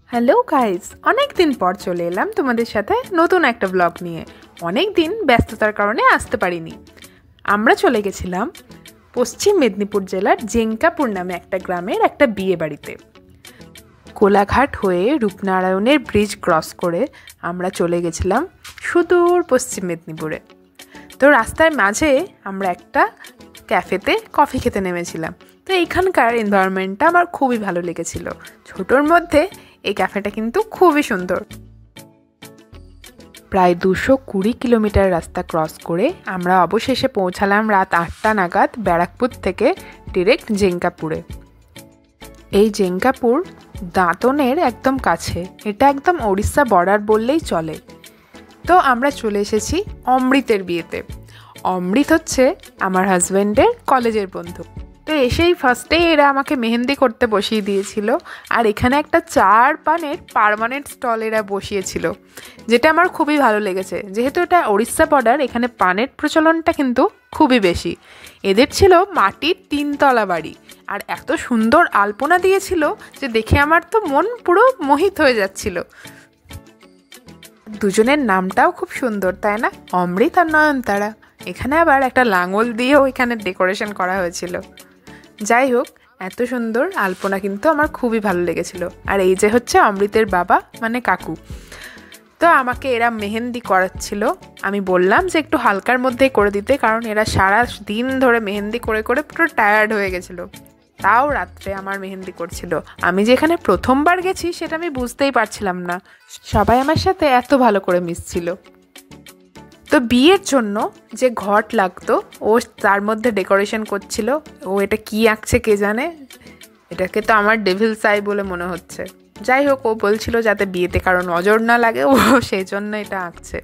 Hello guys, অনেক দিন পর চলে এলাম তোমাদের সাথে নতুন একটা ব্লগ নিয়ে। অনেক দিন ব্যস্ততার কারণে আসতে পারিনি। আমরা চলে গেছিলাম পশ্চিম মেদিনীপুর জেলার জেঙ্কাপুর নামে একটা গ্রামের একটা বিয়ে বাড়িতে। কোলাঘাট হয়ে রূপনারায়ণের ব্রিজ ক্রস করে আমরা চলে গেছিলাম সুদূর পশ্চিম মেদিনীপুরে। তো রাস্তার মাঝে আমরা একটা ক্যাফেতে কফি খেতে নেমেছিলাম। তো এইখানকার এনভায়রনমেন্টটা আমার খুবই ভালো লেগেছিল। ছোটোর মধ্যে এই ক্যাফেটা কিন্তু খুবই সুন্দর। প্রায় 220 কিলোমিটার রাস্তা ক্রস করে আমরা অবশেষে পৌঁছালাম রাত 8টা নাগাদ ব্যারাকপুর থেকে ডিরেক্ট জেঙ্কাপুরে। এই জেঙ্কাপুর দাঁতনের একদম কাছে, এটা একদম ওড়িশা বর্ডার বললেই চলে। তো আমরা চলে এসেছি অমৃতের বিয়েতে। অমৃত হচ্ছে আমার হাজব্যান্ডের কলেজের বন্ধু। তো এসেই ফার্স্টে এরা আমাকে মেহেন্দি করতে বসিয়ে দিয়েছিল, আর এখানে একটা চার পানের পার্মানেন্ট স্টল এরা বসিয়েছিল, যেটা আমার খুবই ভালো লেগেছে। যেহেতু এটা ওড়িশা বর্ডার, এখানে পানের প্রচলনটা কিন্তু খুবই বেশি। এদের ছিল মাটির 3তলা বাড়ি, আর এত সুন্দর আলপনা দিয়েছিল যে দেখে আমার তো মন পুরো মোহিত হয়ে যাচ্ছিল। দুজনের নামটাও খুব সুন্দর, তাই না? অমৃত আর নয়নতারা। এখানে আবার একটা লাঙল দিয়েও এখানে ডেকোরেশন করা হয়েছিল। যাই হোক, এত সুন্দর আলপনা কিন্তু আমার খুবই ভালো লেগেছিল। আর এই যে হচ্ছে অমৃতের বাবা, মানে কাকু। তো আমাকে এরা মেহেন্দি করাচ্ছিল। আমি বললাম যে একটু হালকার মধ্যেই করে দিতে, কারণ এরা সারা দিন ধরে মেহেন্দি করে করে পুরো টায়ার্ড হয়ে গেছিলো। তাও রাত্রে আমার মেহেন্দি করছিল। আমি যেখানে প্রথমবার গেছি সেটা আমি বুঝতেই পারছিলাম না, সবাই আমার সাথে এত ভালো করে মিশছিল। তো বিয়ের জন্য যে ঘট লাগতো ও তার মধ্যে ডেকোরেশন করছিল। ও এটা কি আঁকছে কে জানে, এটাকে তো আমার ডেভিল সাই বলে মনে হচ্ছে। যাই হোক, ও বলছিল যাতে বিয়েতে কারো নজর না লাগে, ও সেই জন্য এটা আঁকছে।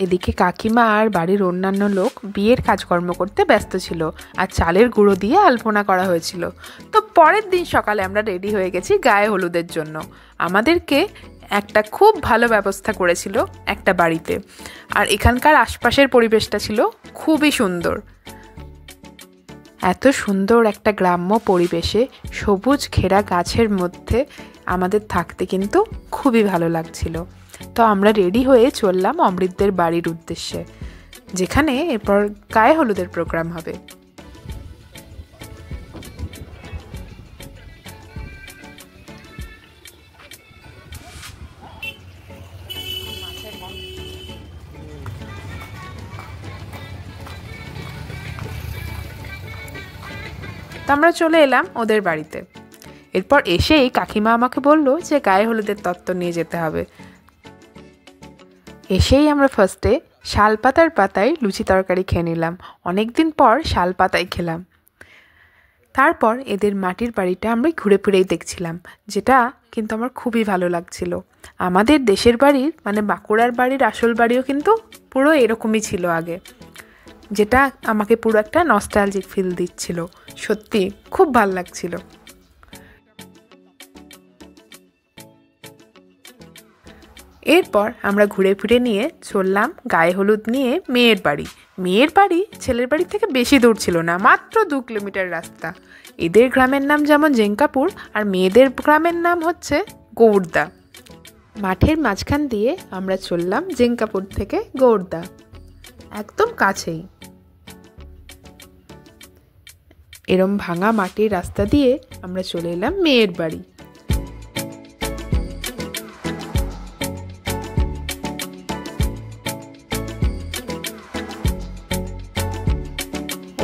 এদিকে কাকিমা আর বাড়ির অন্যান্য লোক বিয়ের কাজকর্ম করতে ব্যস্ত ছিল, আর চালের গুঁড়ো দিয়ে আলপনা করা হয়েছিল। তো পরের দিন সকালে আমরা রেডি হয়ে গেছি গায়ে হলুদের জন্য। আমাদেরকে একটা খুব ভালো ব্যবস্থা করেছিল একটা বাড়িতে, আর এখানকার আশপাশের পরিবেশটা ছিল খুবই সুন্দর। এত সুন্দর একটা গ্রাম্য পরিবেশে সবুজ ঘেরা গাছের মধ্যে আমাদের থাকতে কিন্তু খুবই ভালো লাগছিল। তো আমরা রেডি হয়ে চললাম অমৃতদের বাড়ির উদ্দেশ্যে, যেখানে এরপর গায়ে হলুদের প্রোগ্রাম হবে। তো আমরা চলে এলাম ওদের বাড়িতে। এরপর এসেই কাকিমা আমাকে বলল যে গায়ে হলুদের তত্ত্ব নিয়ে যেতে হবে। এসেই আমরা ফার্স্টে শালপাতার পাতায় লুচি তরকারি খেয়ে নিলাম। অনেকদিন পর শালপাতায় খেলাম। তারপর এদের মাটির বাড়িটা আমরা ঘুরে ফিরেই দেখছিলাম, যেটা কিন্তু আমার খুবই ভালো লাগছিল। আমাদের দেশের বাড়ির মানে বাঁকুড়ার বাড়ির আসল বাড়িও কিন্তু পুরো এরকমই ছিল আগে, যেটা আমাকে পুরো একটা নস্টালজিক ফিল দিচ্ছিল। সত্যি খুব ভাল লাগছিল। এরপর আমরা ঘুরে ফিরে নিয়ে চললাম গায়ে হলুদ নিয়ে মেয়ের বাড়ি। মেয়ের বাড়ি ছেলের বাড়ি থেকে বেশি দূর ছিল না, মাত্র 2 কিলোমিটার রাস্তা। এদের গ্রামের নাম যেমন জেঙ্কাপুর, আর মেয়েদের গ্রামের নাম হচ্ছে গৌড়দা। মাঠের মাঝখান দিয়ে আমরা চললাম জেঙ্কাপুর থেকে গৌড়দা, একদম কাছেই। এরম ভাঙা মাটির রাস্তা দিয়ে আমরা চলে এলাম মেয়ের বাড়ি।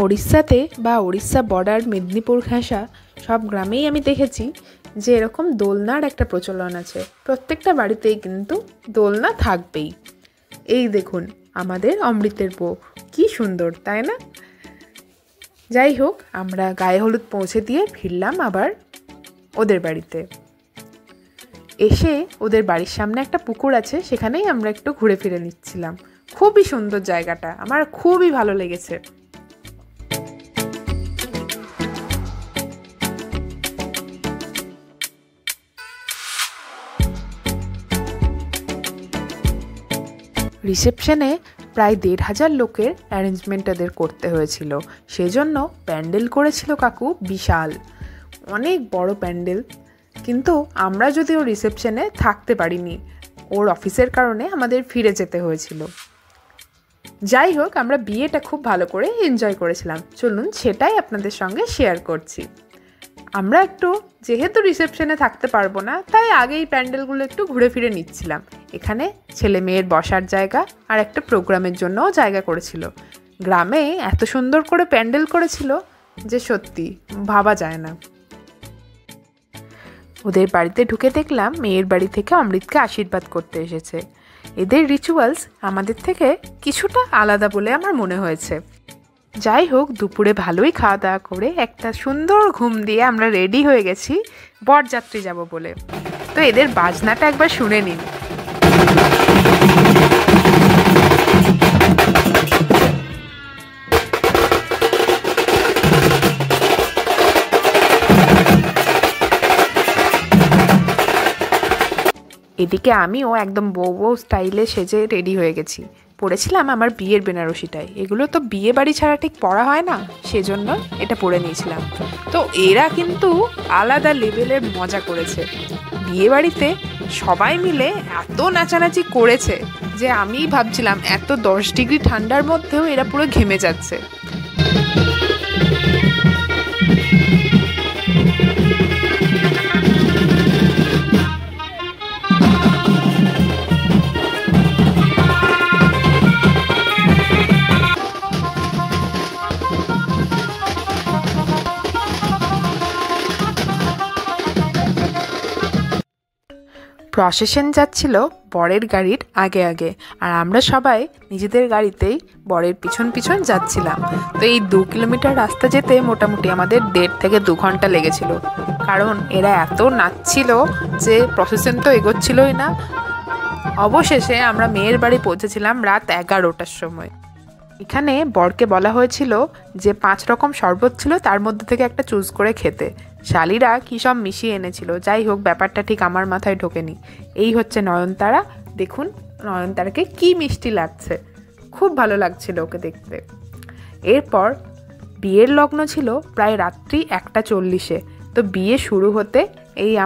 ওড়িশাতে বা ওড়িশা বর্ডার মেদিনীপুর ঘেঁষা সব গ্রামেই আমি দেখেছি যে এরকম দোলনার একটা প্রচলন আছে। প্রত্যেকটা বাড়িতেই কিন্তু দোলনা থাকবেই। এই দেখুন আমাদের অমৃতের বউ, কি সুন্দর তাই না? যাই হোক, আমরা গায়ে হলুদ পৌঁছে দিয়ে ফিরলাম আবার ওদের বাড়িতে। এসে ওদের বাড়ির সামনে একটা পুকুর আছে, সেখানেই আমরা একটু ঘুরে ফিরে নিচ্ছিলাম। খুবই সুন্দর জায়গাটা, আমার খুবই ভালো লেগেছে। রিসেপশনে প্রায় 1,500 লোকের অ্যারেঞ্জমেন্ট তাদের করতে হয়েছিল। সেজন্য প্যান্ডেল করেছিল কাকু বিশাল, অনেক বড় প্যান্ডেল। কিন্তু আমরা যদিও রিসেপশনে থাকতে পারিনি, ওর অফিসের কারণে আমাদের ফিরে যেতে হয়েছিল। যাই হোক, আমরা বিয়েটা খুব ভালো করে এনজয় করেছিলাম। চলুন সেটাই আপনাদের সঙ্গে শেয়ার করছি। আমরা যেহেতু রিসেপশনে থাকতে পারবো না, তাই আগেই প্যান্ডেলগুলো একটু ঘুরে ফিরে নিচ্ছিলাম। এখানে ছেলে মেয়ের বসার জায়গা আর একটা প্রোগ্রামের জন্যও জায়গা করেছিল। গ্রামে এত সুন্দর করে প্যান্ডেল করেছিল যে সত্যি ভাবা যায় না। ওদের বাড়িতে ঢুকে দেখলাম মেয়ের বাড়ি থেকে অমৃতকে আশীর্বাদ করতে এসেছে। এদের রিচুয়ালস আমাদের থেকে কিছুটা আলাদা বলে আমার মনে হয়েছে। যাই হোক, দুপুরে ভালোই খাওয়া দাওয়া করে একটা সুন্দর ঘুম দিয়ে আমরা রেডি হয়ে গেছি বরযাত্রী যাব বলে। তো এদের বাজনাটা একবার শুনে নিন। এদিকে আমিও একদম বউ স্টাইলে সেজে রেডি হয়ে গেছি। পরেছিলাম আমার বিয়ের বেনারসিটাই। এগুলো তো বিয়ে বাড়ি ছাড়া ঠিক পরা হয় না, সেজন্য এটা পরে নিয়েছিলাম। তো এরা কিন্তু আলাদা লেভেলের মজা করেছে। বিয়ে বাড়িতে সবাই মিলে এত নাচানাচি করেছে যে আমি ভাবছিলাম এত 10 ডিগ্রি ঠান্ডার মধ্যেও এরা পুরো ঘেমে যাচ্ছে। প্রসেশন যাচ্ছিল বরের গাড়ির আগে আগে, আর আমরা সবাই নিজেদের গাড়িতেই বরের পিছন পিছন যাচ্ছিলাম। তো এই 2 কিলোমিটার রাস্তা যেতে মোটামুটি আমাদের 1.5 থেকে 2 ঘন্টা লেগেছিল, কারণ এরা এত নাচছিল যে প্রসেশন তো এগোচ্ছিলই না। অবশেষে আমরা মেয়ের বাড়ি পৌঁছেছিলাম রাত 11টার সময়। এখানে বরকে বলা হয়েছিল যে 5 রকম শরবত ছিল, তার মধ্যে থেকে একটা চুজ করে খেতে। শালিরা কী সব মিশিয়ে এনেছিল, যাই হোক ব্যাপারটা ঠিক আমার মাথায় ঢোকেনি। এই হচ্ছে নয়নতারা। দেখুন নয়নতারাকে কি মিষ্টি লাগছে, খুব ভালো লাগছিল ওকে দেখতে। এরপর বিয়ের লগ্ন ছিল প্রায় রাত্রি 1:40-এ। তো বিয়ে শুরু হতে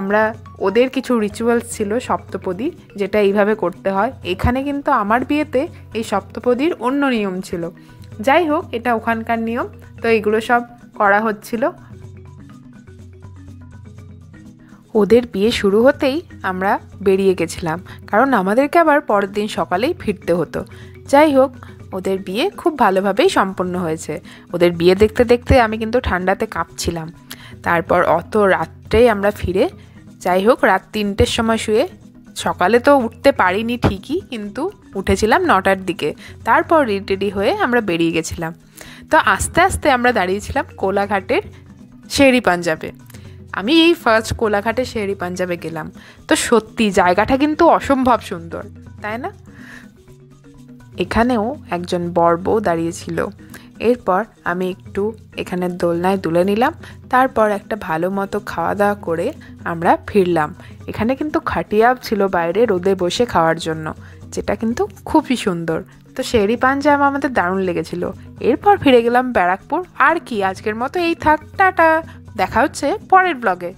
আমরা ওদের কিছু রিচুয়ালস ছিল সপ্তপদী, যেটা এইভাবে করতে হয়। এখানে কিন্তু আমার বিয়েতে এই সপ্তপদীর অন্য নিয়ম ছিল। যাই হোক, এটা ওখানকার নিয়ম, তো এগুলো সব করা হচ্ছিল। ওদের বিয়ে শুরু হতেই আমরা বেরিয়ে গেছিলাম, কারণ আমাদেরকে আবার পরের দিন সকালেই ফিরতে হতো। যাই হোক, ওদের বিয়ে খুব ভালোভাবেই সম্পন্ন হয়েছে। ওদের বিয়ে দেখতে দেখতে আমি কিন্তু ঠান্ডাতে কাঁপছিলাম। তারপর অত রাত্রে আমরা ফিরে, যাই হোক রাত 3টের সময় শুয়ে, সকালে তো উঠতে পারিনি ঠিকই, কিন্তু উঠেছিলাম 9টার দিকে। তারপর রেডি হয়ে আমরা বেরিয়ে গেছিলাম। তো আস্তে আস্তে আমরা দাঁড়িয়েছিলাম কোলাঘাটের শেরি পাঞ্জাবে। আমি এই ফার্স্ট কোলাঘাটে শেরি পাঞ্জাবে গেলাম। তো সত্যি জায়গাটা কিন্তু অসম্ভব সুন্দর, তাই না? এখানেও একজন বর বউ দাঁড়িয়েছিল। এরপর আমি একটু এখানে দোলনায় দুলে নিলাম। তারপর একটা ভালো মতো খাওয়া দাওয়া করে আমরা ফিরলাম। এখানে কিন্তু খাটিয়া ছিল বাইরে রোদে বসে খাওয়ার জন্য, যেটা কিন্তু খুবই সুন্দর। তো শেরি পাঞ্জাব আমাদের দারুণ লেগেছিল। এরপর ফিরে গেলাম ব্যারাকপুর। আর কি, আজকের মতো এই থাক, টাটা। দেখা হচ্ছে পরের ব্লগে।